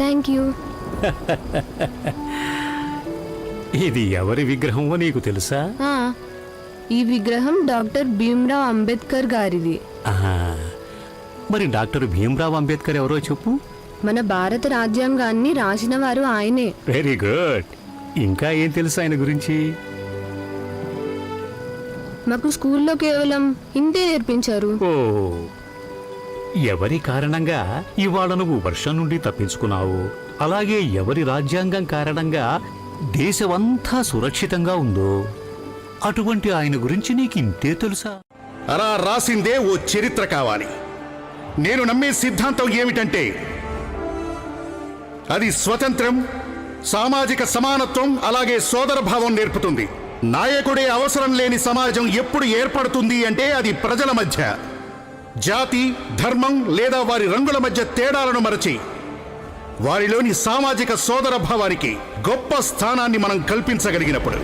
Thank you. ఇది ఎవరి విగ్రహమో నీకు తెలుసా? ఈ విగ్రహం డాక్టర్ భీమ్రావ్ అంబేద్కర్ గారిది. మరి డాక్టర్ భీమ్రావ్ అంబేద్కర్ ఎవరో చెప్పు. మన భారత రాజ్యాంగాన్ని రాసిన వారు ఆయనే. Very good. ఇంకా ఏం తెలుసు ఆయన గురించి? మాకు స్కూల్లో కేవలం ఇంతే నేర్పించారు. ఓ, ఎవరి కారణంగా ఇవాళ నువ్వు వర్షం నుండి తప్పించుకున్నావు, అలాగే ఎవరి రాజ్యాంగం కారణంగా దేశమంతా సురక్షితంగా ఉందో అటువంటి ఆయన గురించి నీకు ఇంతే తెలుసా? అలా రాసిందే ఓ చరిత్ర కావాలి. నేను నమ్మే సిద్ధాంతం ఏమిటంటే అది స్వతంత్రం, సామాజిక సమానత్వం, అలాగే సోదరభావం నేర్పుతుంది. నాయకుడే అవసరం లేని సమాజం ఎప్పుడు ఏర్పడుతుంది అంటే అది ప్రజల మధ్య జాతి, ధర్మం లేదా వారి రంగుల మధ్య తేడాలను మరచి వారిలోని సామాజిక సోదరభావానికి గొప్ప స్థానాన్ని మనం కల్పించగలిగినప్పుడు.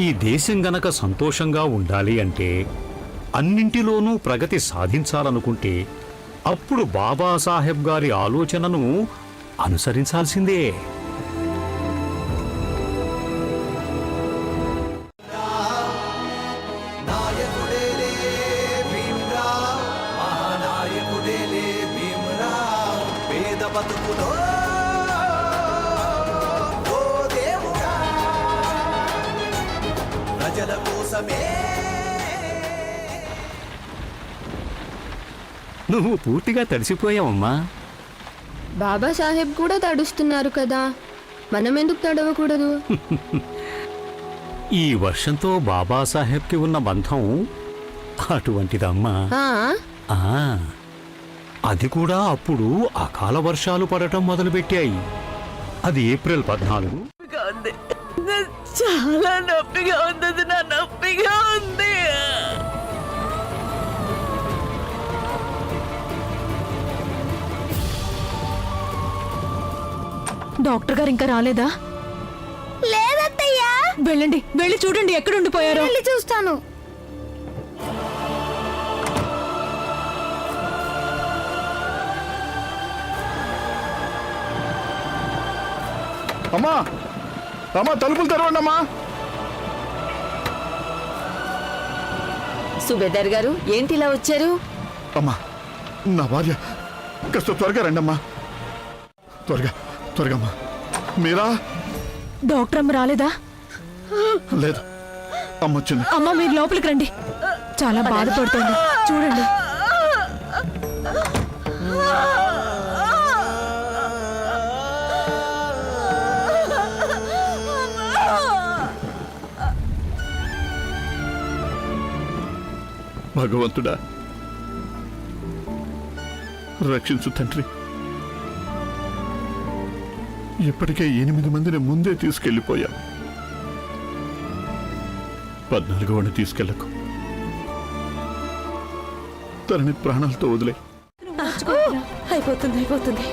ఈ దేశం గనక సంతోషంగా ఉండాలి అంటే, అన్నింటిలోనూ ప్రగతి సాధించాలనుకుంటే అప్పుడు బాబాసాహెబ్ గారి ఆలోచనను అనుసరించాల్సిందే. నువ్వు పూర్తిగా తడిసిపోయావమ్మా. బాబాసాహెబ్ కూడా తడుస్తున్నారు కదా, మనం ఎందుకు తడవకూడదు? ఈ వర్షంతో బాబాసాహెబ్కి ఉన్న బంధం అటువంటిదమ్మా. అది కూడా అప్పుడు అకాల వర్షాలు పడటం మొదలుపెట్టాయి. అది ఏప్రిల్ 14. చాలా నొప్పిగా ఉంది, నా నొప్పిగా ఉంది. డాక్టర్ గారు ఇంకా రాలేదా? లేదత్తయ్యా. వెళ్ళండి, వెళ్ళి చూడండి ఎక్కడ ఉండిపోయారో. వెళ్ళి చూస్తాను. అమ్మా, అమ్మా, తలుపులు తెరవండి అమ్మా. సుబేదార్ గారు ఏంటి ఇలా వచ్చారు? అమ్మా, నా భార్య కాస్త త్వరగా రండి అమ్మా. త్వరగా త్వరగా అమ్మా. మీరా? డాక్టర్ అమ్మ రాలేదా? లేదు, అమ్మ వచ్చింది. అమ్మ మీరు లోపలికి రండి, చాలా బాధపడుతుంది చూడండి. భగవంతుడా, రక్షించు తండ్రి. ఇప్పటికే 8 మందిని ముందే తీసుకెళ్లిపోయా. 14వ తీసుకెళ్లకు. తనని ప్రాణాలతో వదిలే. అయిపోతుంది, అయిపోతుంది.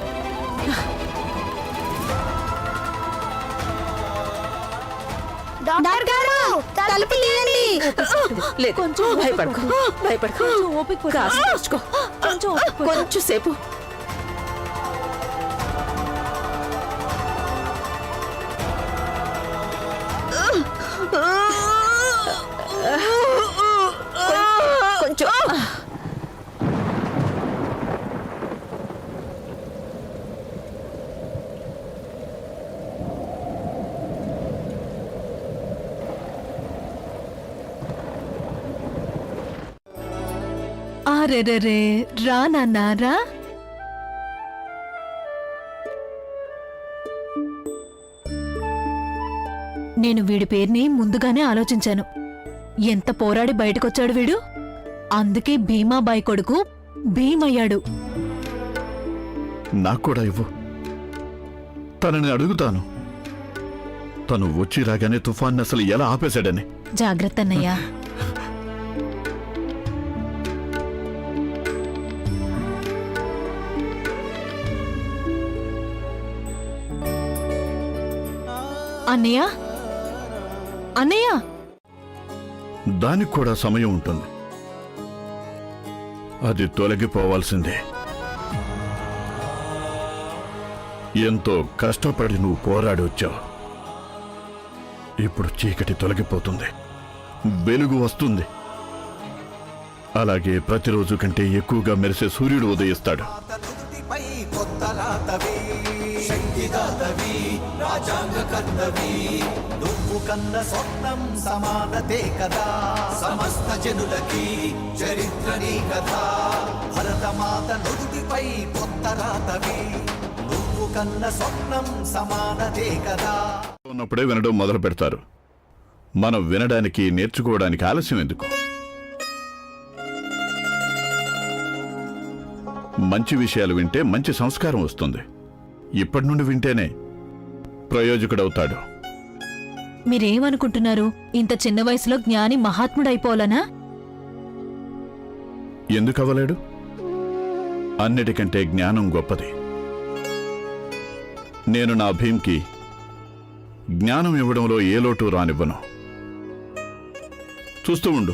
డాక్టర్ గారు, తలుపు తీయండి. లేదు, కొంచెం భయపడకు, భయపడకు. కొంచెం సేపు. కొంచెం రే రా నాన్న రా. నేను వీడి పేరుని ముందుగానే ఆలోచించాను. ఎంత పోరాడి బయటకొచ్చాడు వీడు. అందుకే భీమాబాయి కొడుకు భీమయ్యాడు. నాకు కూడా ఇవ్వు, తనని అడుగుతాను. తను వచ్చి రాగానే తుఫాన్ అసలు ఎలా ఆపేశాడని. జాగ్రత్త అన్నయ్యా. అన్నయ్య, అన్నయ్య. దానికి కూడా సమయం ఉంటుంది. అది తొలగిపోవాల్సిందే. ఎంతో కష్టపడి నువ్వు పోరాడి వచ్చావు. ఇప్పుడు చీకటి తొలగిపోతుంది, వెలుగు వస్తుంది. అలాగే ప్రతిరోజు కంటే ఎక్కువగా మెరిసే సూర్యుడు ఉదయిస్తాడు. నువ్వు కన్న స్వప్నం సమానతే కదా, సమస్త జనులకి చరిత్ర నీ కథ. భరతమాత నుదుటిపై కొత్త రాతవి, నువ్వు కన్న స్వప్నం సమానతే కదా. ఉన్నప్పుడే వినడం మొదలు పెడతారు. మనం వినడానికి నేర్చుకోవడానికి ఆలస్యం ఎందుకు? మంచి విషయాలు వింటే మంచి సంస్కారం వస్తుంది. ఇప్పటి నుండి వింటేనే ప్రయోజకుడవుతాడు. మీరేమనుకుంటున్నారు? ఇంత చిన్న వయసులో జ్ఞాని మహాత్ముడైపోవాలనా? ఎందుకు అవ్వలేడు? అన్నిటికంటే జ్ఞానం గొప్పది. నేను నా భీమ్కి జ్ఞానం ఇవ్వడంలో ఏ లోటు రానివ్వను. చూస్తూ ఉండు,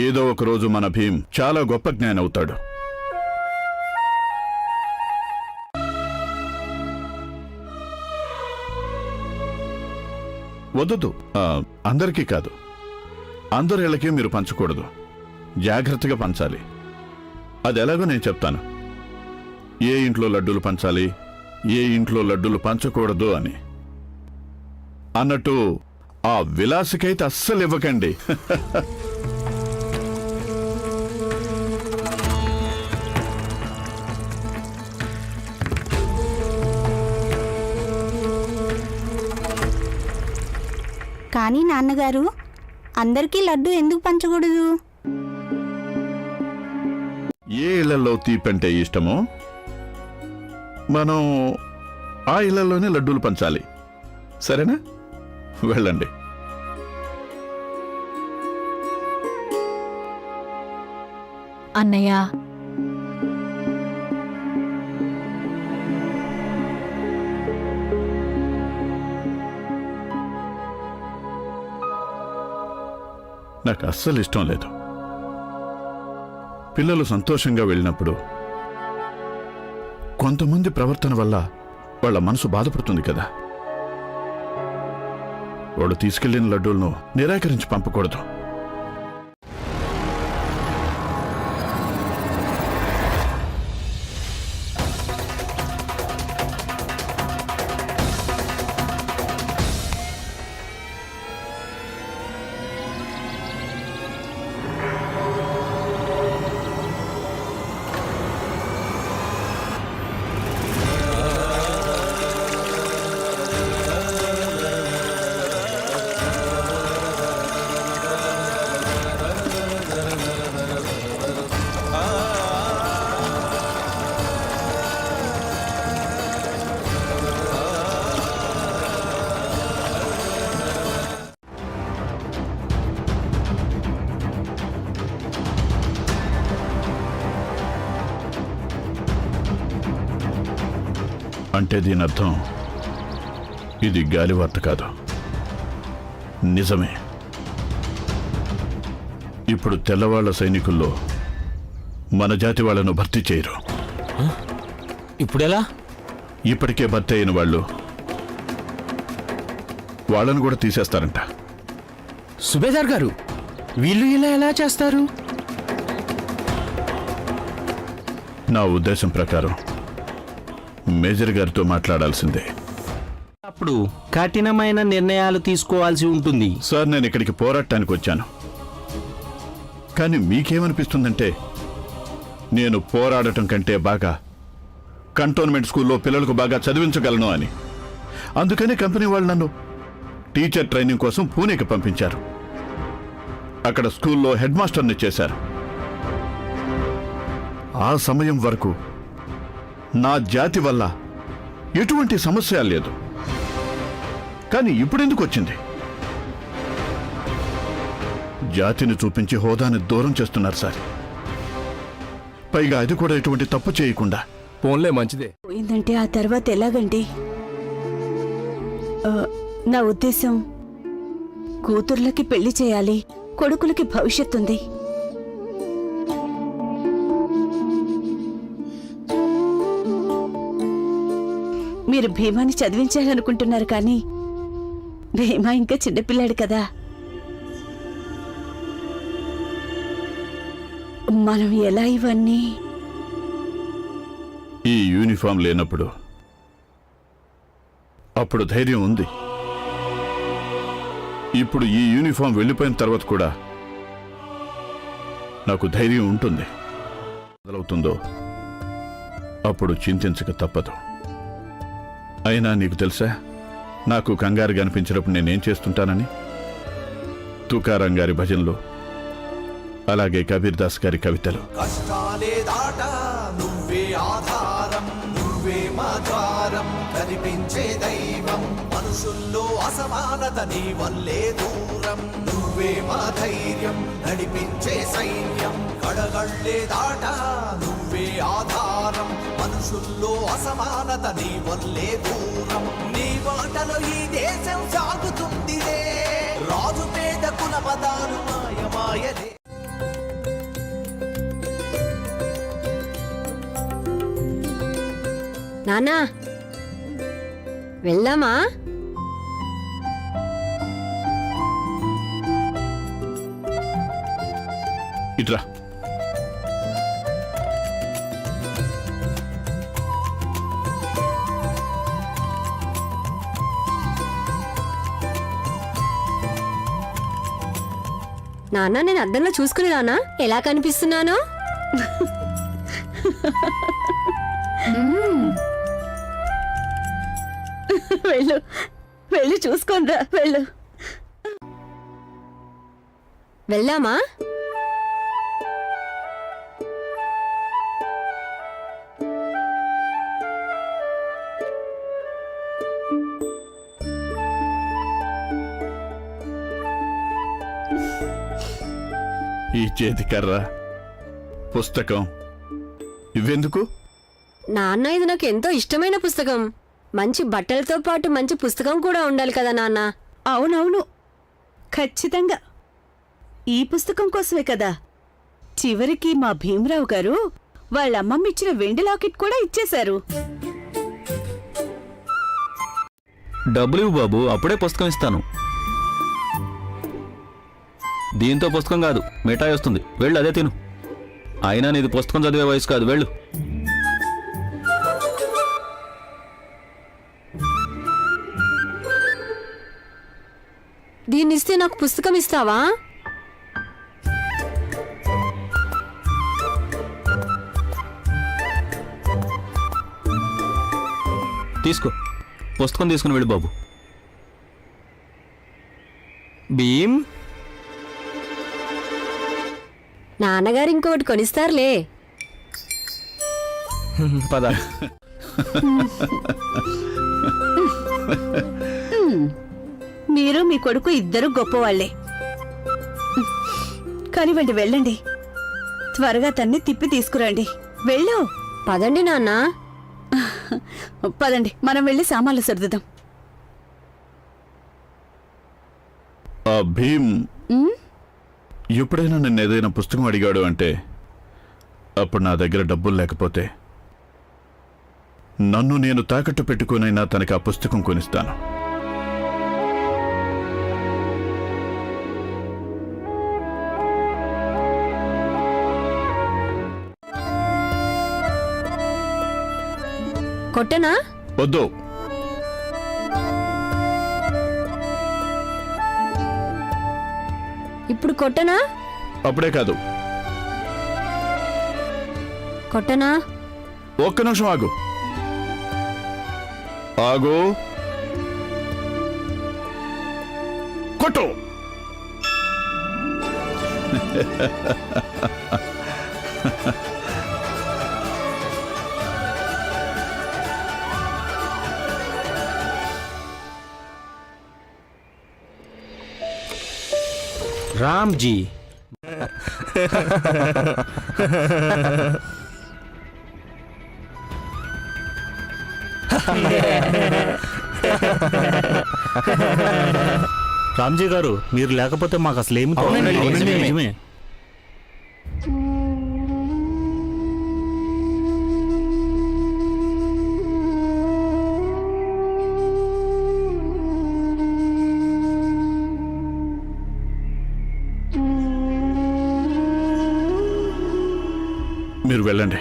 ఏదో ఒకరోజు మన భీమ్ చాలా గొప్ప జ్ఞాని అవుతాడు. వద్దు, అందరికీ కాదు, అందరి ఇళ్ళకి మీరు పంచకూడదు. జాగ్రత్తగా పంచాలి. అది ఎలాగో నేను చెప్తాను. ఏ ఇంట్లో లడ్డూలు పంచాలి, ఏ ఇంట్లో లడ్డూలు పంచకూడదు అని. అన్నట్టు ఆ విలాసకైతే అస్సలు ఇవ్వకండి. కానీ నాన్నగారు, అందరికీ లడ్డు ఎందుకు పంచకూడదు? ఏ ఇళ్లలో తీపంటే ఇష్టమో మనం ఆ ఇళ్లలోనే లడ్డూలు పంచాలి. సరేనా? వెళ్ళండి. అన్నయ్య, నాకు అస్సలు ఇష్టం లేదు. పిల్లలు సంతోషంగా వెళ్ళినప్పుడు కొంతమంది ప్రవర్తన వల్ల వాళ్ళ మనసు బాధపడుతుంది కదా. వాడు తీసుకెళ్లిన లడ్డూలను నిరాకరించి పంపకూడదు. అంటే దీని అర్థం ఇది గాలివార్త కాదు, నిజమే. ఇప్పుడు తెల్లవాళ్ల సైనికుల్లో మన జాతి వాళ్లను భర్తీ చేయరు. ఇప్పుడెలా? ఇప్పటికే భర్తీ అయిన వాళ్ళు వాళ్ళను కూడా తీసేస్తారంట. సుబేదార్ గారు, వీళ్ళు ఇలా ఎలా చేస్తారు? నా ఉద్దేశం ప్రకారం మేజర్ గారితో మాట్లాడాల్సిందే. అప్పుడు కఠినమైన నిర్ణయాలు తీసుకోవాల్సి ఉంటుంది. సార్, నేను ఇక్కడికి పోరాటానికి వచ్చాను. కానీ మీకేమనిపిస్తుందంటే నేను పోరాడటం కంటే బాగా కంటోన్మెంట్ స్కూల్లో పిల్లలకు బాగా చదివించగలను అని. అందుకని కంపెనీ వాళ్ళు నన్ను టీచర్ ట్రైనింగ్ కోసం పూణేకి పంపించారు. అక్కడ స్కూల్లో హెడ్ మాస్టర్ని చేశారు. ఆ సమయం వరకు నా జాతి వల్ల ఎటువంటి సమస్య లేదు. కానీ ఇప్పుడెందుకు వచ్చింది? జాతిని చూపించి హోదాని దూరం చేస్తున్నారు సార్. పైగా అది కూడా ఎటువంటి తప్పు చేయకుండా. ఫోన్లే మంచిదే. పోయిందంటే ఆ తర్వాత ఎలాగండి? నా ఉద్దేశం, కూతుర్లకి పెళ్లి చేయాలి, కొడుకులకి భవిష్యత్తు ఉంది. మీరు భీమాని చదివించాలనుకుంటున్నారు కానీ భీమా ఇంకా చిన్నపిల్లాడు కదా. మనం ఎలా ఇవన్నీ? ఈ యూనిఫామ్ లేనప్పుడు అప్పుడు ధైర్యం ఉంది. ఇప్పుడు ఈ యూనిఫామ్ వెళ్ళిపోయిన తర్వాత కూడా నాకు ధైర్యం ఉంటుంది. మొదలవుతుందో అప్పుడు చింతించక తప్పదు. అయినా నీకు తెలుసా, నాకు కంగారుగా అనిపించినప్పుడు నేనేం చేస్తుంటానని? తుకారాం గారి భజనలు, అలాగే కబీర్ దాస్ గారి కవితలు. కష్టాలే దాట నువ్వే ఆధారం, నువ్వే మా ద్వారం, కనిపించే దైవం, మనుషుల్లో అసమానత నీ వల్లే దూరం, నువ్వే మా ధైర్యం, నడిపించే సైన్యం, కడగళ్ళే దాట నువ్వే ఆధారం, మనుషుల్లో అసమానత నీ వల్లే దూరం, నీ మాటలో ఈ దేశం సాగుతుందిలే, రాజు పేద కుల మతాలు మాయమాయలే. నానా వెళ్దామా? ఇట్రా. నాన్న నేను అద్దంలో చూసుకుని రానా ఎలా కనిపిస్తున్నానో? వెళ్ళు, వెళ్ళి చూసుకోనరా, వెళ్ళు. వెళ్దామా? ఈ చేతికర్ర, పుస్తకం ఇవెందుకు? నాన్న ఇది నాకు ఎంతో ఇష్టమైన పుస్తకం. మంచి బట్టలతో పాటు మంచి పుస్తకం కూడా ఉండాలి కదా నాన్న. అవునవును, ఖచ్చితంగా. ఈ పుస్తకం కోసమే కదా చివరికి మా భీమరావు గారు వాళ్ళ అమ్మమ్మ ఇచ్చిన వెండి లాకెట్ కూడా ఇచ్చేశారు. డబ్బులు ఇవ్వు బాబు, అప్పుడే పుస్తకం ఇస్తాను. దీంతో పుస్తకం కాదు, మిఠాయి వస్తుంది. వెళ్ళు, అదే తిను. అయినా నీది పుస్తకం చదివే వయసు కాదు, వెళ్ళు. దీన్నిస్తే నాకు పుస్తకం ఇస్తావా? తీసుకో, పుస్తకం తీసుకుని వెళ్ళు బాబు. భీమ్, నాన్నగారు ఇంకొకటి కొనిస్తారులే. పద. మీరు మీ కొడుకు ఇద్దరు గొప్పవాళ్లే. కానివ్వండి, వెళ్ళండి. త్వరగా తన్ని తిప్పి తీసుకురండి. వెళ్ళు. పదండి నాన్న. పదండి, మనం వెళ్ళి సామాన్లు సర్దుదాం. ఆ భీమ్ ఎప్పుడైనా నన్ను ఏదైనా పుస్తకం అడిగాడు అంటే అప్పుడు నా దగ్గర డబ్బులు లేకపోతే నన్ను నేను తాకట్టు పెట్టుకునైనా తనకి ఆ పుస్తకం కొనిస్తాను. కొట్టనా? వద్దు. ఇప్పుడు కొట్టనా? అప్పుడే కాదు. కొట్టనా? ఒక్క నిమిషం ఆగు. ఆగు. కొట్టు. రామ్ జీ. రామ్జీ గారు, మీరు లేకపోతే మాకు అసలు ఏమి నిజమే. మీరు వెళ్ళండి,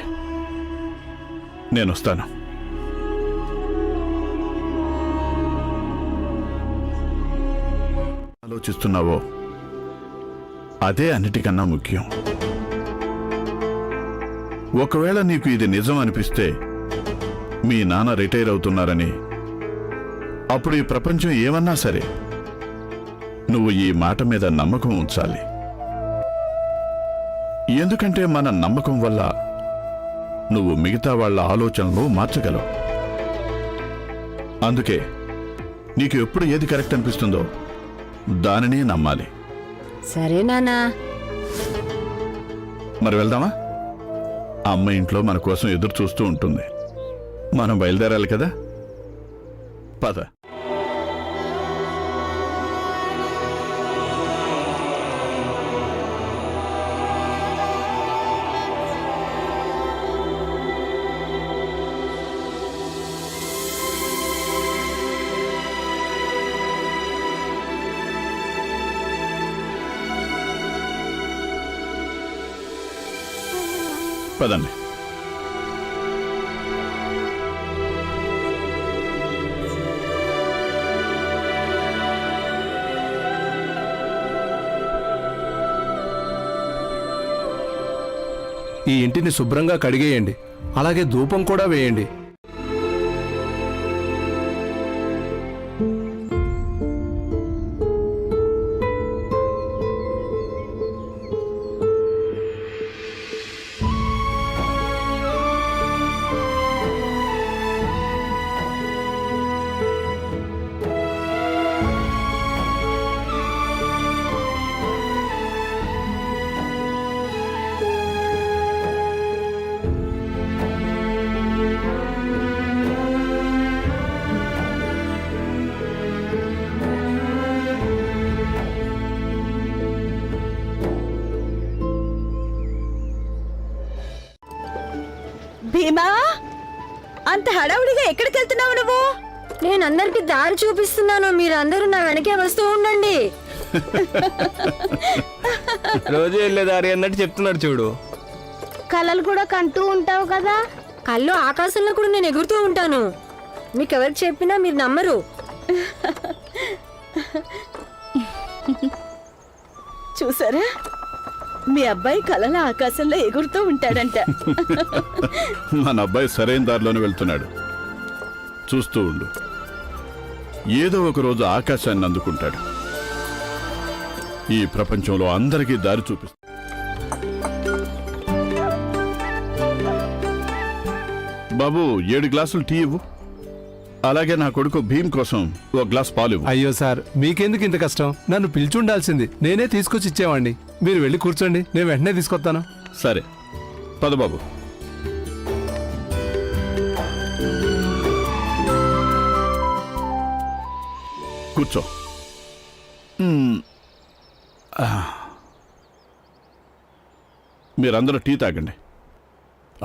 నేను వస్తాను. ఆలోచిస్తున్నావో అదే అన్నిటికన్నా ముఖ్యం. ఒకవేళ నీకు ఇది నిజం అనిపిస్తే మీ నాన్న రిటైర్ అవుతున్నారని, అప్పుడు ఈ ప్రపంచం ఏమన్నా సరే నువ్వు ఈ మాట మీద నమ్మకం ఉంచాలి. ఎందుకంటే మన నమ్మకం వల్ల నువ్వు మిగతా వాళ్ళ ఆలోచనలు మార్చగలవు. అందుకే నీకు ఎప్పుడు ఏది కరెక్ట్ అనిపిస్తుందో దానినే నమ్మాలి. సరే నానా. మరి వెళ్దామా? అమ్మ ఇంట్లో మన కోసం ఎదురు చూస్తూ ఉంటుంది. మనం బయలుదేరాలి కదా, పద. పదండి. ఈ ఇంటిని శుభ్రంగా కడిగేయండి, అలాగే ధూపం కూడా వేయండి. భీమా, అంత హడావుడిగా ఎక్కడికి వెళ్తున్నావు నువ్వు? నేను అందరికి దారి చూపిస్తున్నాను, మీరు అందరూ నా వెనకే వస్తూ ఉండండి. రోజు వెళ్ళే దారి అన్నట్టు చెప్తున్నాడు చూడు. కలలు కూడా కంటూ ఉంటావు కదా. కళ్ళు ఆకాశంలో కూడా నేను ఎగురుతూ ఉంటాను. మీకెవరికి చెప్పినా మీరు నమ్మరు. చూసారా, మీ అబ్బాయి కలల ఆకాశంలో ఎగురుతూ ఉంటాడంట. మన అబ్బాయి సరైన దారిలోనే వెళ్తున్నాడు. చూస్తూ ఉండు, ఏదో ఒక రోజు ఆకాశాన్ని అందుకుంటాడు. ఈ ప్రపంచంలో అందరికీ దారి చూపిస్తాడు. బాబు, 7 గ్లాసులు టీ ఇవ్వు. అలాగే నా కొడుకు భీమ్ కోసం 1 గ్లాస్ పాలు ఇవ్వు. అయ్యో సార్, మీకెందుకు ఇంత కష్టం? నన్ను పిలిచుండాల్సింది, నేనే తీసుకొచ్చి ఇచ్చేవాడిని. మీరు వెళ్ళి కూర్చోండి, నేను వెంటనే తీసుకొస్తాను. సరే, పద బాబు. కూర్చో. మీరందరూ టీ తాగండి.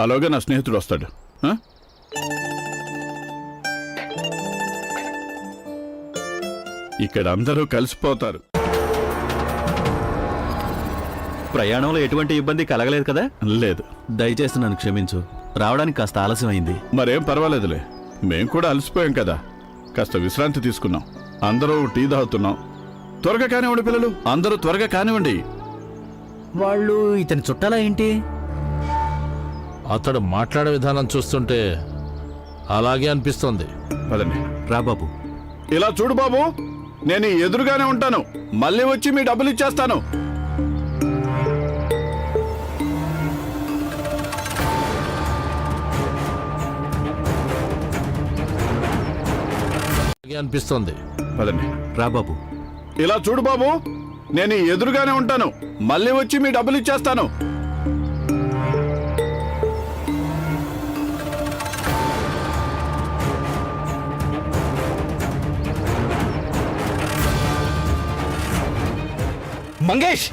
అలాగే నా స్నేహితుడు వస్తాడు. ఇక్కడ అందరూ కలిసిపోతారు. ప్రయాణంలో ఎటువంటి ఇబ్బంది కలగలేదు కదా? లేదు. దయచేసి నన్ను క్షమించు, రావడానికి కాస్త ఆలస్యమైంది. మరేం పర్వాలేదులే, మేం కూడా అలసిపోయాం కదా, కాస్త విశ్రాంతి తీసుకున్నాం. అందరూ టీ తాగుతున్నాం. త్వరగా కానివ్వండి పిల్లలు, అందరూ త్వరగా కానివ్వండి. వాళ్ళు ఇతని చుట్టాలా ఏంటి? అతడు మాట్లాడే విధానం చూస్తుంటే అలాగే అనిపిస్తోంది. పదండి. రా బాబు. ఇలా చూడు బాబు, నేను ఎదురుగానే ఉంటాను, మళ్ళీ వచ్చి మీ డబ్బులు ఇచ్చేస్తాను. అనిపిస్తోంది. పదండి. రా బాబు. ఇలా చూడు బాబు, నేను ఎదురుగానే ఉంటాను, మళ్ళీ వచ్చి మీ డబ్బులు ఇచ్చేస్తాను. మంగేష్,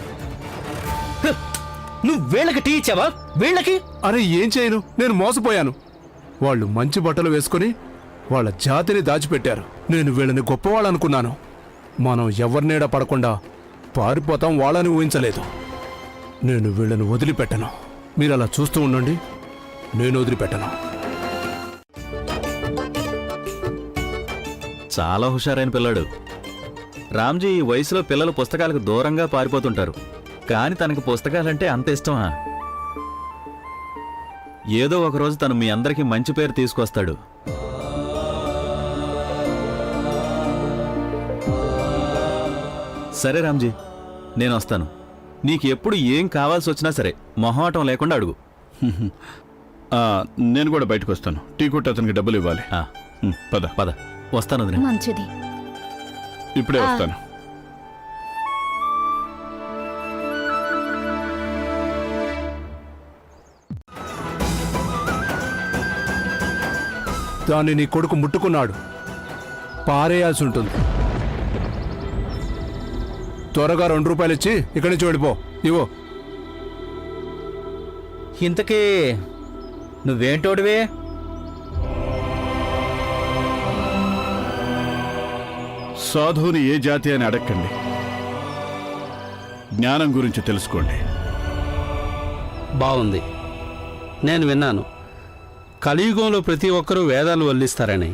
నువ్వు వీళ్ళకి టీ ఇచ్చావా? వీళ్ళకి? అరే ఏం చేయను, నేను మోసపోయాను. వాళ్ళు మంచి బట్టలు వేసుకుని వాళ్ళ జాతిని దాచిపెట్టారు. నేను వీళ్ళని గొప్పవాళ్ళనుకున్నాను. మనం ఎవరినీడ పడకుండా పారిపోతాం వాళ్ళని ఊహించలేదు. నేను వీళ్ళని వదిలిపెట్టను. మీరు అలా చూస్తూ ఉండండి, నేను వదిలిపెట్టను. చాలా హుషారైన పిల్లాడు. రామ్జీ ఈ వయసులో పిల్లలు పుస్తకాలకు దూరంగా పారిపోతుంటారు, కానీ తనకు పుస్తకాలంటే అంత ఇష్టమా? ఏదో ఒకరోజు తను మీ అందరికీ మంచి పేరు తీసుకొస్తాడు. సరే రామ్జీ, నేను వస్తాను. నీకు ఎప్పుడు ఏం కావాల్సి వచ్చినా సరే మొహమాటం లేకుండా అడుగు. నేను కూడా బయటకు వస్తాను. టీ కొట్టి అతనికి డబ్బులు ఇవ్వాలి. పద పద, వస్తాను వదినా. మంచిది. ఇప్పుడే వస్తాను. దాన్ని నీ కొడుకు ముట్టుకున్నాడు, పారేయాల్సి ఉంటుంది. త్వరగా 2 రూపాయలు ఇచ్చి ఇక్కడి నుంచి వెళ్ళిపో. ఇవో. ఇంతకీ నువ్వేంటోడివే? సాధువుని ఏ జాతి అని అడగండి, జ్ఞానం గురించి తెలుసుకోండి. బాగుంది. నేను విన్నాను కలియుగంలో ప్రతి ఒక్కరూ వేదాలు వల్లిస్తారని.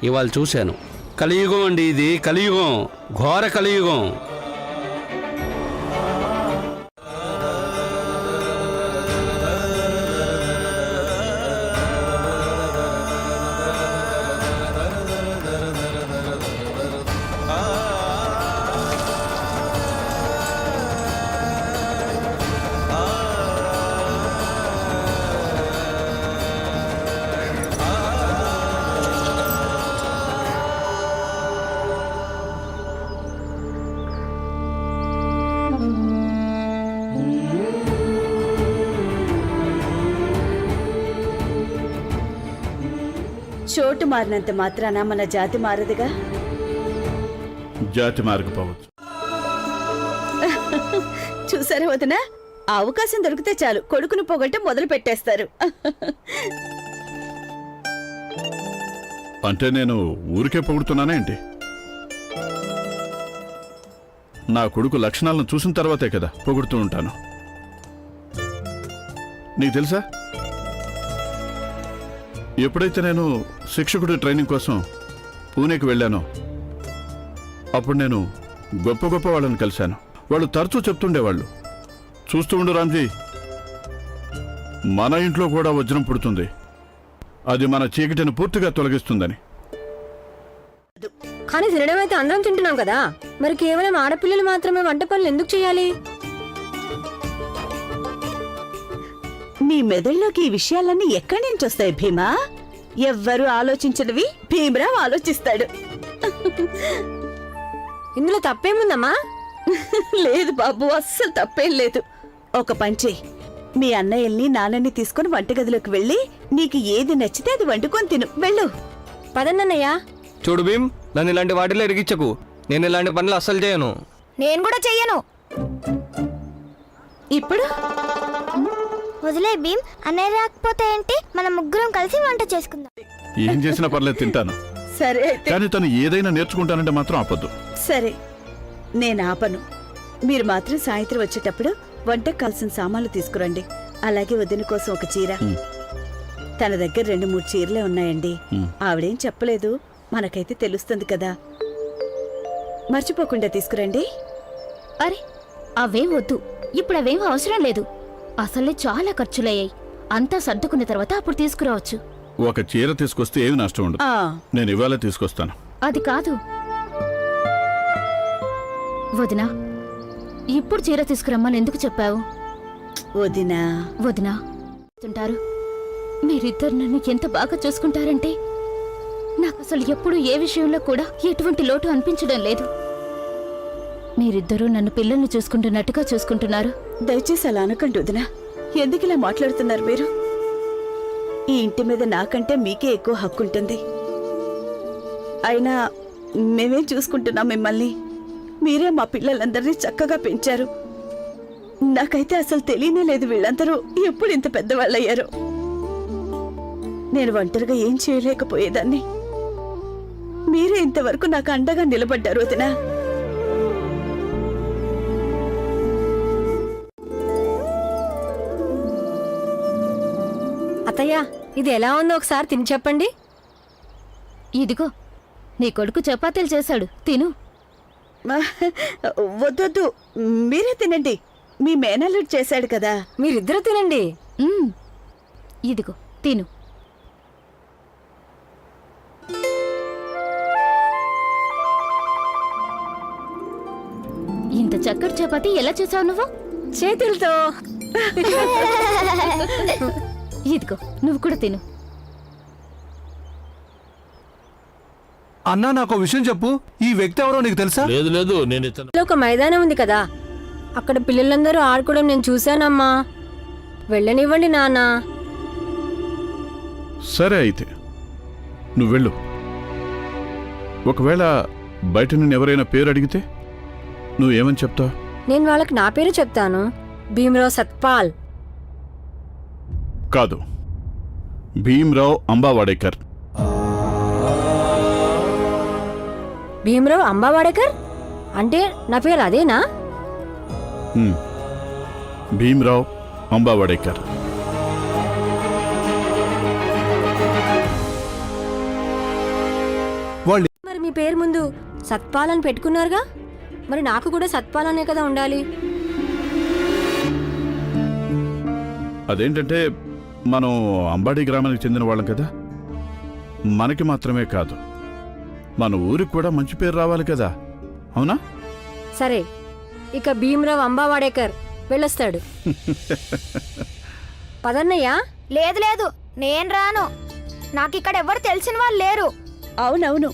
ఇవాళ చూశాను. కలియుగం అండి ఇది, కలియుగం, ఘోర కలియుగం. చోటు మారినంత మాత్రాన మన జాతి మారదుగా. జాతి మారకపోవచ్చు. చూసారా వదినా, ఆ అవకాశం దొరికితే చాలు కొడుకును పొగట్టం మొదలు పెట్టేస్తారు. అంటే నేను ఊరికే పొగుడుతున్నానా ఏంటి? నా కొడుకు లక్షణాలను చూసిన తర్వాతే కదా పొగుడుతూ ఉంటాను. నీకు తెలుసా, ఎప్పుడైతే నేను శిక్షకుడి ట్రైనింగ్ కోసం పూణేకి వెళ్ళానో అప్పుడు నేను గొప్ప గొప్ప వాళ్ళని కలిశాను. వాళ్ళు తరచూ చెప్తుండేవాళ్ళు, చూస్తూ ఉండు రామ్జీ, మన ఇంట్లో కూడా వజ్రం పుడుతుంది, అది మన చీకటిని పూర్తిగా తొలగిస్తుందని. కానీ తినడం అయితే అందరం తింటున్నాం కదా, మరి కేవలం ఆడపిల్లలు మాత్రమే వంట పనులు ఎందుకు చేయాలి? నీ మెదడులోకి ఈ విషయాలన్నీ ఎక్కడి నుంచి వస్తాయి భీమా? ఎవ్వరూ ఆలోచించనివి భీమరావు ఆలోచిస్తాడు. ఇందులో తప్పేముందమ్మా? లేదు బాబు, అస్సలు తప్పేం లేదు. ఒక పంచే, మీ అన్నయ్యల్ని నాన్నని తీసుకుని వంటగదిలోకి వెళ్ళి నీకు ఏది నచ్చితే అది వండుకొని తిను. వెళ్ళు. పదన్నయ్యా. చూడు భీమ్, నన్ను ఇలాంటి వాటిలో ఎరిగించకు. నేను ఇలాంటి పనులు అస్సలు చేయను. నేను కూడా చెయ్యను. ఇప్పుడు వదిలే భీమ్, అన్నయ్య రాకపోతే ఏంటి, మనం ముగ్గురం కలిసి వంట చేసుకుందాం. ఏం చేసినా పర్లేదు, తింటాను. సరే అయితే. కానీ తను ఏదైనా నేర్చుకుంటానంటే మాత్రం ఆపొద్దు. సరే, నేను ఆపను. మీరు మాత్రం సాయంత్రం వచ్చేటప్పుడు వంటకు కావాల్సిన సామాన్లు తీసుకురండి. అలాగే వదిన కోసం ఒక చీర. తన దగ్గర 2-3 చీరలే ఉన్నాయండి. ఆవిడేం చెప్పలేదు, మనకైతే తెలుస్తుంది కదా. మర్చిపోకుండా తీసుకురండి. అరే, అవేం వద్దు, ఇప్పుడు అవేం అవసరం లేదు. అసలే చాలా ఖర్చులయ్యాయి. అంతా సర్దుకున్న తర్వాత అప్పుడు తీసుకురావచ్చు. ఒక చీర తీసుకొస్తే ఏమి నష్టం ఉండదు. నేను ఇవాళ తీసుకొస్తాను. అది కాదు వదినా, ఇప్పుడు చీర తీసుకురమ్మని ఎందుకు చెప్పావు? వదినా వదినా ఉంటారు, మీరిద్దరు నన్ను ఎంత బాగా చూసుకుంటారంటే నాకు అసలు ఎప్పుడు ఏ విషయంలో కూడా ఎటువంటి లోటు అనిపించడం లేదు. మీరిద్దరూ నన్ను పిల్లల్ని చూసుకుంటున్నట్టుగా చూసుకుంటున్నారు. దయచేసి అలా అనకండి వదినా. ఎందుకు ఇలా మాట్లాడుతున్నారు మీరు? ఈ ఇంటి మీద నాకంటే మీకే ఎక్కువ హక్కు ఉంటుంది. అయినా మేమేం చూసుకుంటున్నాం మిమ్మల్ని. మీరే మా పిల్లలందరినీ చక్కగా పెంచారు. నాకైతే అసలు తెలియనే లేదు వీళ్ళందరూ ఎప్పుడు ఇంత పెద్దవాళ్ళయ్యారు. నేను ఒంటరిగా ఏం చేయలేకపోయేదాన్ని. మీరే ఇంతవరకు నాకు అండగా నిలబడ్డారు వదినా. అత్తయ్య ఇది ఎలా ఉందో ఒకసారి తిని చెప్పండి. ఇదిగో నీ కొడుకు చపాతీలు చేశాడు, తిను. వద్దొద్దు, మీరే తినండి. మీ మేనల్లుడు చేశాడు కదా. మీరిద్దరూ తినండి. మ్మ్. ఇదిగో తిను. ఇంత చక్కటి చపాతీ ఎలా చేసావు నువ్వు? చేతులతో. ఇదిగో నువ్వు కూడా తిను. అన్నా నాకు విషయం చెప్పు, ఈ వ్యక్తి ఎవరో నీకు తెలుసా? లేదు లేదు, నేను ఇంట్లో ఒక మైదానం ఉంది కదా, అక్కడ పిల్లలందరూ ఆడుకోవడం నేను చూశానమ్మా. వెళ్ళనివ్వండి నాన్న. సరే అయితే నువ్వు వెళ్ళు. ఒకవేళ బయట నుండి ఎవరైనా పేరు అడిగితే నువ్వేమని చెప్తావు? నేను వాళ్ళకి నా పేరు చెప్తాను, భీమరావు సత్పాల్. కాదు, భీమ్రావ్ అంబావాడేకర్. భీమరావు అంబావాడేకర్ అంటే నా పేరు అదేనా? భీమ్రావ్ అంబావాడేకర్. వాళ్ళు మరి మీ పేరు ముందు సత్పాల్ అని పెట్టుకున్నారుగా, మరి నాకు కూడా సత్పాల్ అనే కదా ఉండాలి. అదేంటంటే మనం అంబాడి గ్రామానికి చెందిన వాళ్ళం కదా, మనకి మాత్రమే కాదు మన ఊరికి కూడా మంచి పేరు రావాలి కదా, అవునా? సరే, ఇక భీమరావు అంబావాడేకర్ వెళ్ళొస్తాడు. పదన్నయ్యా. లేదు లేదు, నేను రాను. నాకు ఇక్కడ ఎవరు తెలిసిన వాళ్ళు లేరు. అవునవును,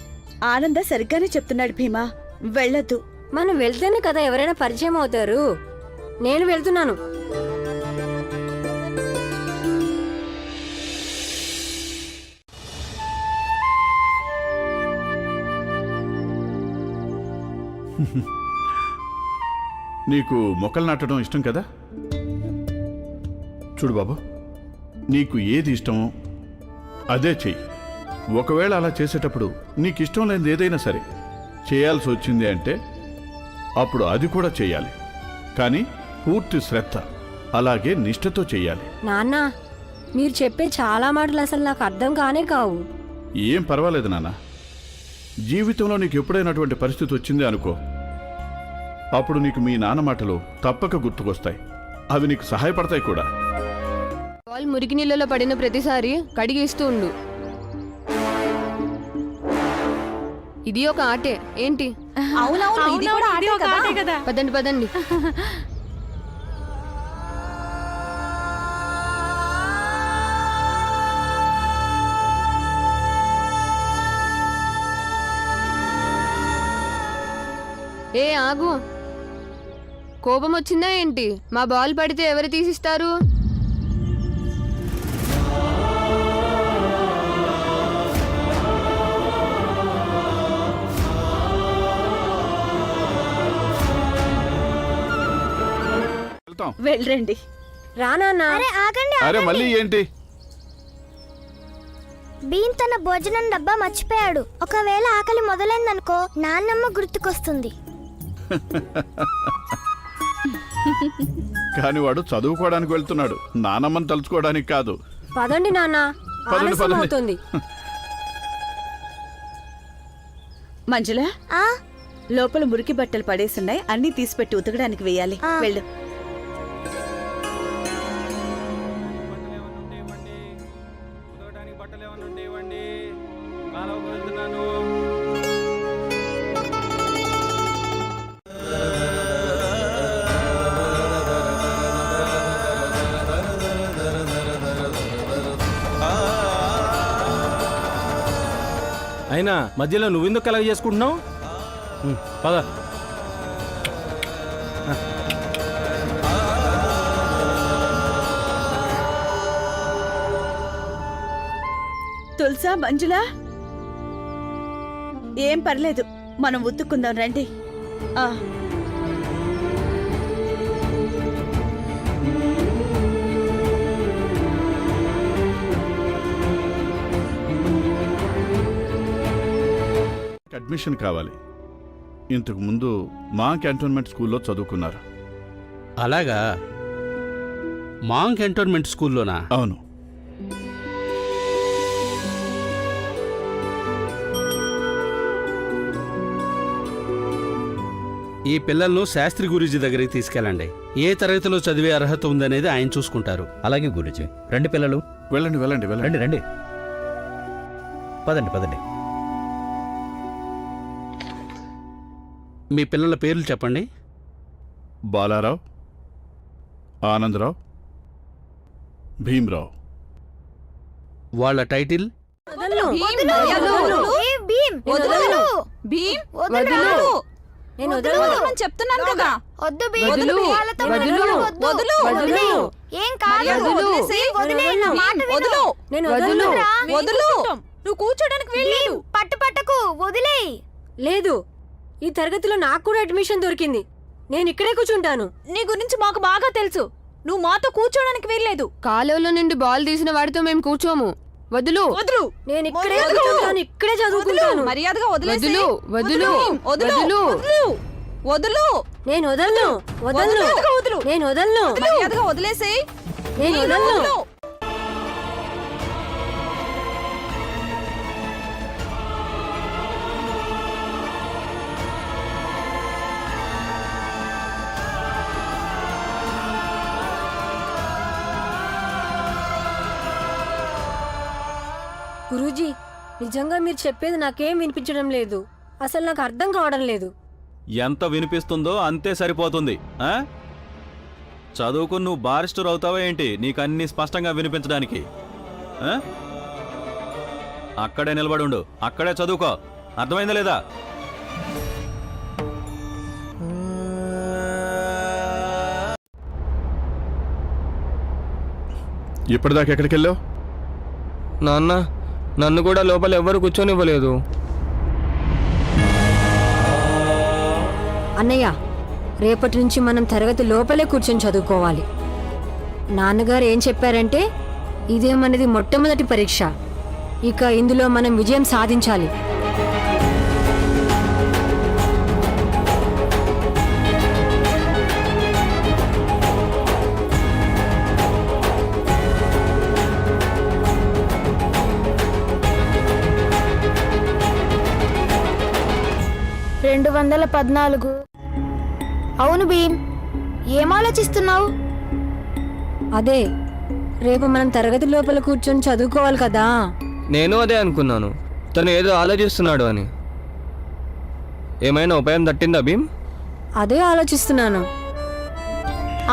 ఆనంద సరిగ్గానే చెప్తున్నాడు భీమా. వెళ్ళొద్దు. మనం వెళ్తేనే కదా ఎవరైనా పరిచయం అవుతారు. నేను వెళ్తున్నాను. నీకు మొక్కలు నాటడం ఇష్టం కదా? చూడు బాబు, నీకు ఏది ఇష్టమో అదే చెయ్యి. ఒకవేళ అలా చేసేటప్పుడు నీకు ఇష్టం లేనిది ఏదైనా సరే చేయాల్సి వచ్చింది అంటే అప్పుడు అది కూడా చెయ్యాలి. కానీ పూర్తి శ్రద్ధ అలాగే నిష్ఠతో చెయ్యాలి. నాన్న, మీరు చెప్పే చాలా మాటలు అసలు నాకు అర్థం కానే కావు. ఏం పర్వాలేదు నాన్న, జీవితంలో నీకు ఎప్పుడైనటువంటి పరిస్థితి వచ్చింది అనుకో, అప్పుడు నీకు మీ నాన్న మాటలు తప్పక గుర్తుకొస్తాయి. అవి నీకు సహాయపడతాయి కూడా. బాల్ మురికి నీళ్ళలో పడిన ప్రతిసారి కడిగిస్తూ ఉండు. ఇది ఒక ఆటే ఏంటి? అవునవును, ఇది కూడా ఆటే కదా. పదండి పదండి. ఏ ఆగు, కోపం వచ్చిందా ఏంటి? మా బాల్ పడితే ఎవరు తీసిస్తారు? వెళ్ళండి. రానా. అరే మళ్ళీ ఏంటి? బీన్ తన భోజనం డబ్బా మర్చిపోయాడు. ఒకవేళ ఆకలి మొదలైందనుకో నాన్నమ్మ గుర్తుకొస్తుంది. కాని వాడు చదువుకోవడానికి వెళ్తున్నాడు, నానమ్మని తలుచుకోవడానికి కాదు. పదండి నాన్న, పదండి, ఆలస్యం పదండి. అవుతుంది. మంజుల, లోపల మురికి బట్టలు పడేసున్నాయి, అన్నీ తీసిపెట్టి ఉతకడానికి వేయాలి. వెళ్ళు. అయినా మధ్యలో నువ్వెందుకు కలగ చేసుకుంటున్నావు? పద. తులసా, మంజుల, ఏం పర్లేదు, మనం ఉతుక్కుందాం రండి. అడ్మిషన్ కావాలి. ఇంతకు ముందు మా క్యాంటోన్మెంట్ స్కూల్లో చదువుకున్నారు. అలాగా, మాంగ్ కంటోన్మెంట్ స్కూల్లోనా? అవును. ఈ పిల్లలను శాస్త్రి గురూజీ దగ్గరికి తీసుకెళ్ళండి. ఏ తరగతిలో చదివే అర్హత ఉందనేది ఆయన చూసుకుంటారు. అలాగే గురూజీ. రండి పిల్లలు, వెళ్ళండి వెళ్ళండి వెళ్ళండి రండి రండి. పదండి పదండి. మీ పిల్లల పేర్లు చెప్పండి. బాలారావు, ఆనందరావు, భీమ్రావు. వాళ్ళ టైటిల్ చెప్తున్నాను కదా. నువ్వు కూర్చోడానికి వెళ్ళలేదు. పట్టుకు వదిలేయ్. లేదు, ఈ తరగతిలో నాకు కూడా అడ్మిషన్ దొరికింది. నేను ఇక్కడే కూర్చుంటాను. నీ గురించి మాకు బాగా తెలుసు. నువ్వు మాతో కూర్చోడానికి వీల్లేదు. కాలువలో నుండి బాల్ తీసిన వాడితో మేము కూర్చోము. వదులు. నేను ఇక్కడే కూర్చుంటాను, ఇక్కడే చదువుకుంటాను. మర్యాదగా వదిలేసి. వదులు. నేను వదలను. నేను వదలను. మర్యాదగా వదిలేసి. నేను వదలను. గురూజీ, నిజంగా మీరు చెప్పేది నాకేం వినిపించడం లేదు. అసలు నాకు అర్థం కావడం లేదు. ఎంత వినిపిస్తుందో అంతే సరిపోతుంది. చదువుకుని నువ్వు బారిస్టర్ అవుతావా ఏంటి? నీకు అన్ని స్పష్టంగా వినిపించడానికి. అక్కడే నిలబడి ఉండు, అక్కడే చదువుకో. అర్థమైందా లేదా? ఇప్పటిదాకా ఎక్కడికి వెళ్ళావు? నాన్న, నన్ను కూడా లోపల ఎవ్వరు కూర్చొనివ్వలేదు. అన్నయ్య, రేపటి నుంచి మనం తరగతి లోపలే కూర్చొని చదువుకోవాలి. నాన్నగారు ఏం చెప్పారంటే ఇదేమన్నది మొట్టమొదటి పరీక్ష. ఇక ఇందులో మనం విజయం సాధించాలి. అవును భీమ్, ఏం ఆలోచిస్తున్నావు? అదే, రేపు మనం తరగతి లోపల కూర్చొని చదువుకోవాలి కదా. నేను అదే అనుకున్నాను, తను ఏదో ఆలోచిస్తున్నాడు అని. ఏమైనా ఉపాయం తట్టిందా భీమ్? అదే ఆలోచిస్తున్నాను.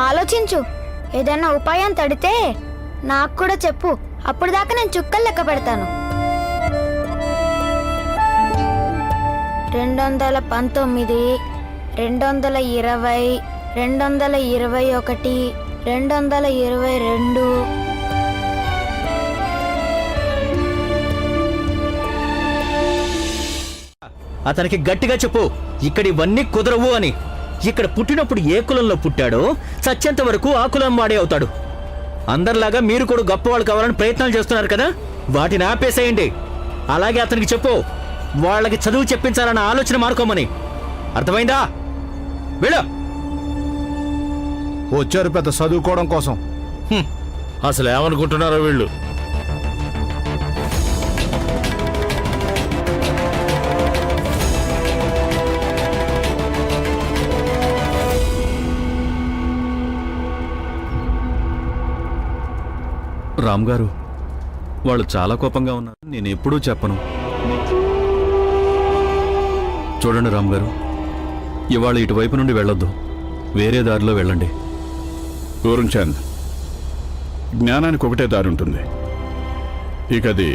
ఆలోచించు. ఏదైనా ఉపాయం తడితే నాకు కూడా చెప్పు. అప్పుడు దాకా నేను చుక్కలు లెక్క పెడతాను. 219, 220, 221, 222. అతనికి గట్టిగా చెప్పు, ఇక్కడ ఇవన్నీ కుదరవు అని. ఇక్కడ పుట్టినప్పుడు ఏ కులంలో పుట్టాడో చచ్చేంత వరకు ఆ కులం వాడే అవుతాడు. అందరిలాగా మీరు కూడా గొప్పవాళ్ళు కావాలని ప్రయత్నాలు చేస్తున్నారు కదా, వాటిని ఆపేసేయండి. అలాగే అతనికి చెప్పు, వాళ్ళకి చదువు చెప్పించాలన్న ఆలోచన మార్కోమని. అర్థమైందా? వెళ్ళు. వచ్చారు పెద్ద చదువుకోవడం కోసం. అసలు ఏమనుకుంటున్నారో వీళ్ళు? రామ్ గారు, వాళ్ళు చాలా కోపంగా ఉన్నారు. నేను ఎప్పుడూ చెప్పను. చూడండి రామ్ గారు, ఇవాళ ఇటువైపు నుండి వెళ్ళొద్దు, వేరే దారిలో వెళ్ళండి. పూర్ణచంద్, జ్ఞానానికి ఒకటే దారి ఉంటుంది. ఇకది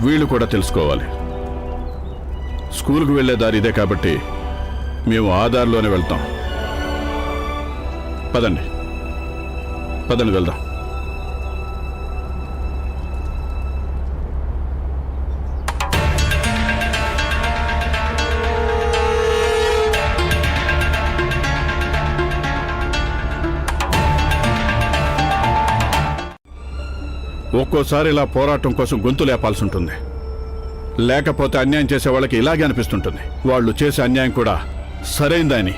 వీళ్ళు కూడా తెలుసుకోవాలి. స్కూల్కి వెళ్ళే దారి ఇదే కాబట్టి మేము ఆ దారిలోనే వెళ్తాం. పదండి పదండి వెళ్దాం. ఒక్కోసారి ఇలా పోరాటం కోసం గొంతు లేపాల్సి ఉంటుంది. లేకపోతే అన్యాయం చేసే వాళ్ళకి ఇలాగే అనిపిస్తుంటుంది, వాళ్ళు చేసే అన్యాయం కూడా సరైందని.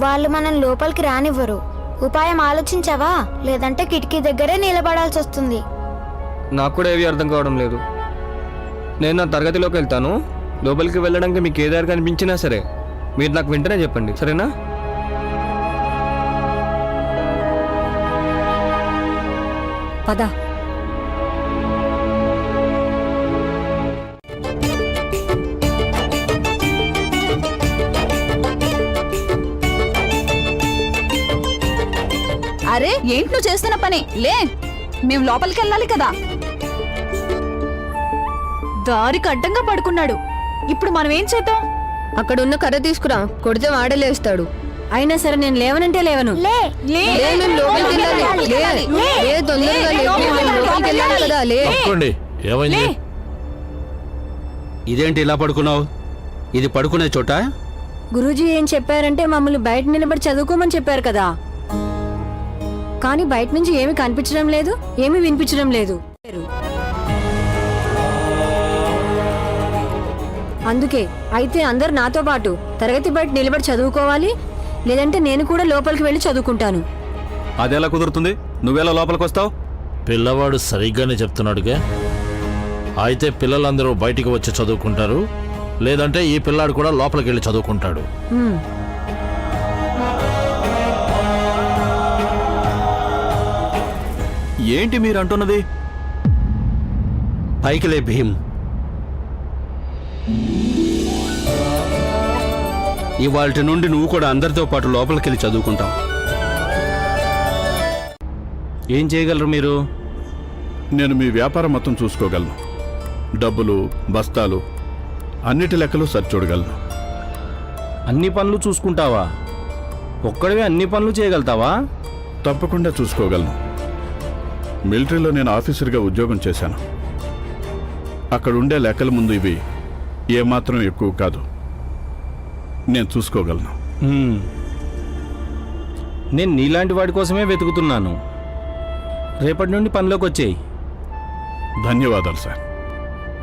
వాళ్ళు మనం లోపలికి రానివ్వరు. ఉపాయం ఆలోచించావా? లేదంటే కిటికీ దగ్గరే నిలబడాల్సి వస్తుంది. నాకు కూడా ఏవి అర్థం కావడం లేదు. నేను నా తరగతిలోకి వెళ్తాను. లోపలికి వెళ్ళడానికి మీకు ఏ దారి కనిపించినా సరే మీరు నాకు వెంటనే చెప్పండి, సరేనా? పద. అరే ఏంటి నువ్వు చేస్తున్న పని? లే, మేము లోపలికి వెళ్ళాలి కదా. దారికి అడ్డంగా పడుకున్నాడు. ఇప్పుడు మనం ఏం చేద్దాం? అక్కడ ఉన్న కర్ర తీసుకురా, కొడితే వాడలేస్తాడు. అయినా సరే నేను లేవనంటే లేవను. లే లే, మేము లోపలికి వెళ్ళాలి. లే, తొందరగా లే, మేము లోపలికి వెళ్ళాలి కదా. లే. తప్పండి. ఏమైంది? ఇదేంటి ఇలా పడుకున్నావు? ఇది పడుకునే చోట? గురూజీ ఏం చెప్పారంటే మమ్మల్ని బయట నిలబడి చదువుకోమని చెప్పారు కదా. కానీ బయట నుంచి ఏమీ కనిపించడం లేదు, ఏమీ వినిపించడం లేదు. అందుకే అయితే అందరు నాతో పాటు తరగతి బయట నిలబడి చదువుకోవాలి, లేదంటే నేను కూడా లోపలికి వెళ్ళి చదువుకుంటాను. అదెలా కుదురుతుంది? నువ్వెలా లోపలికి వస్తావు? పిల్లవాడు సరిగ్గానే చెప్తున్నాడుగా. అయితే పిల్లలందరూ బయటికి వచ్చి చదువుకుంటారు, లేదంటే ఈ పిల్లాడు కూడా లోపలికి వెళ్ళి చదువుకుంటాడు. ఏంటి మీరు అంటున్నది? పైకిలే భీమ్. ఇవాళ నుండి నువ్వు కూడా అందరితో పాటు లోపలికి వెళ్ళి చదువుకుంటావు. ఏం చేయగలరు మీరు? నేను మీ వ్యాపారం మొత్తం చూసుకోగలను. డబ్బులు, బస్తాలు, అన్నిటి లెక్కలు సరిచూడగలను. అన్ని పనులు చూసుకుంటావా? ఒక్కడివే అన్ని పనులు చేయగలుగుతావా? తప్పకుండా చూసుకోగలను. మిలిటరీలో నేను ఆఫీసర్గా ఉద్యోగం చేశాను. అక్కడ ఉండే లెక్కల ముందు ఇవి ఏమాత్రం ఎక్కువ కాదు. నేను చూసుకోగలను. నేను నీలాంటి వాడి కోసమే వెతుకుతున్నాను. రేపటి నుండి పనిలోకి వచ్చేయి. ధన్యవాదాలు సార్.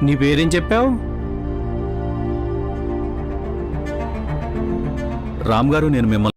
నీ పేరేం చెప్పావు? రామ్ గారు, నేను మిమ్మల్ని